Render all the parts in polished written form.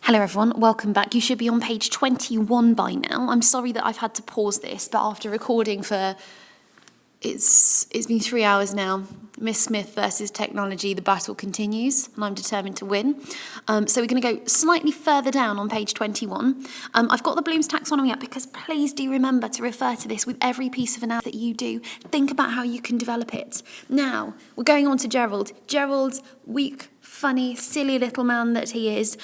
Hello everyone, welcome back. You should be on page 21 by now. I'm sorry that I've had to pause this, but after recording for, it's been 3 hours now. Miss Smith versus technology, the battle continues, and I'm determined to win. So we're going to go slightly further down on page 21. I've got the Bloom's taxonomy up because please do remember to refer to this with every piece of analysis that you do. Think about how you can develop it. Now, we're going on to Gerald. Gerald, weak, funny, silly little man that he is,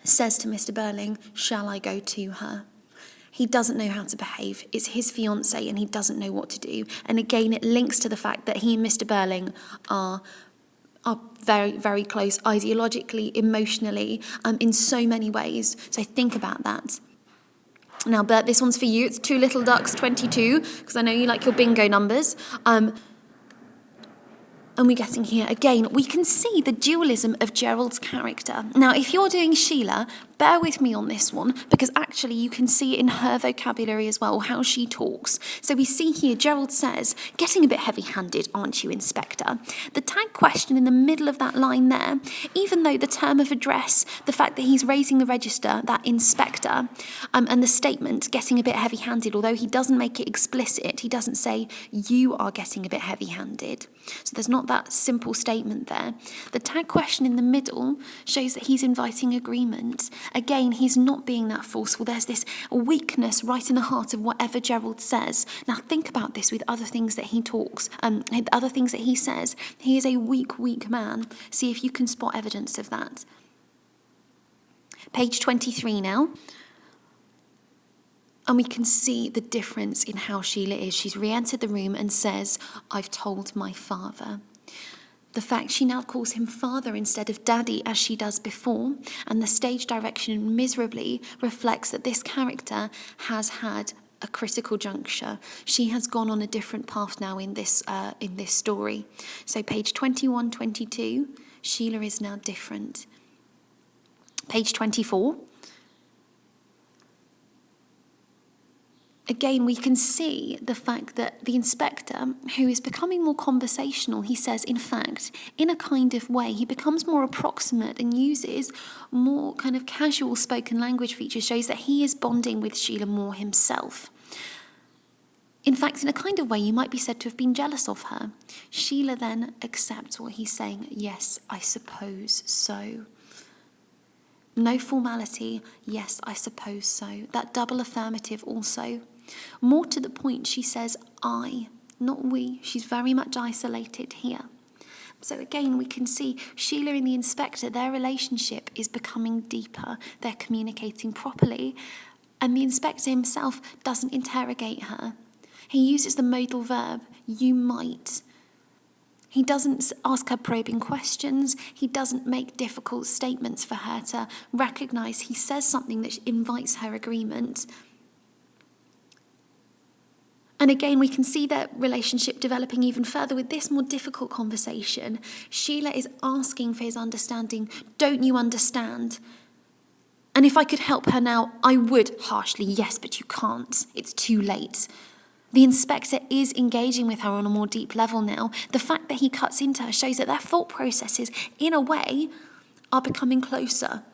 says to Mr. Burling, "Shall I go to her?" He doesn't know how to behave. It's his fiancée and he doesn't know what to do. And again, it links to the fact that he and Mr. Burling are very, very close ideologically, emotionally, in so many ways. So think about that. Now, Bert, this one's for you. It's Two Little Ducks 22, because I know you like your bingo numbers. And we're getting here, again, we can see the dualism of Gerald's character. Now, if you're doing Sheila, bear with me on this one, because actually you can see it in her vocabulary as well, how she talks. So we see here, Gerald says, "Getting a bit heavy-handed, aren't you, Inspector?" The tag question in the middle of that line there, even though the term of address, the fact that he's raising the register, that inspector, and the statement, getting a bit heavy-handed, although he doesn't make it explicit, he doesn't say, "You are getting a bit heavy-handed." So there's not that simple statement there. The tag question in the middle shows that he's inviting agreement. Again, he's not being that forceful. There's this weakness right in the heart of whatever Gerald says. Now think about this with other things that he talks, other things that he says. He is a weak, weak man. See if you can spot evidence of that. Page 23 now. And we can see the difference in how Sheila is. She's re-entered the room and says, "I've told my father." The fact she now calls him father instead of daddy as she does before, and the stage direction miserably reflects that this character has had a critical juncture. She has gone on a different path now in this story. So page 21, 22, Sheila is now different. Page 24. Again, we can see the fact that the inspector, who is becoming more conversational, he says, in fact, in a kind of way, he becomes more approximate and uses more kind of casual spoken language features, shows that he is bonding with Sheila more himself. In fact, in a kind of way, you might be said to have been jealous of her. Sheila then accepts what he's saying. "Yes, I suppose so." No formality. "Yes, I suppose so." That double affirmative also. More to the point, she says I, not we. She's very much isolated here. So again, we can see Sheila and the inspector, their relationship is becoming deeper. They're communicating properly. And the inspector himself doesn't interrogate her. He uses the modal verb, "you might." He doesn't ask her probing questions. He doesn't make difficult statements for her to recognise. He says something that invites her agreement. And again, we can see their relationship developing even further with this more difficult conversation. Sheila is asking for his understanding. "Don't you understand? And if I could help her now, I would." Harshly, "Yes, but you can't. It's too late." The inspector is engaging with her on a more deep level now. The fact that he cuts into her shows that their thought processes, in a way, are becoming closer.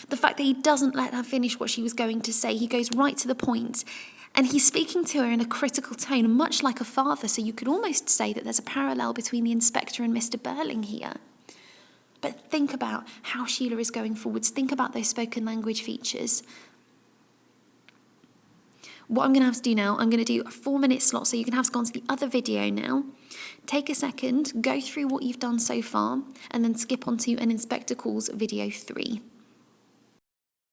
The fact that he doesn't let her finish what she was going to say, he goes right to the point. And he's speaking to her in a critical tone, much like a father, so you could almost say that there's a parallel between the inspector and Mr. Burling here. But think about how Sheila is going forwards. Think about those spoken language features. What I'm going to have to do now, I'm going to do a 4-minute slot so you can have to go on to the other video now. Take a second, go through what you've done so far, and then skip onto an Inspector Calls video 3.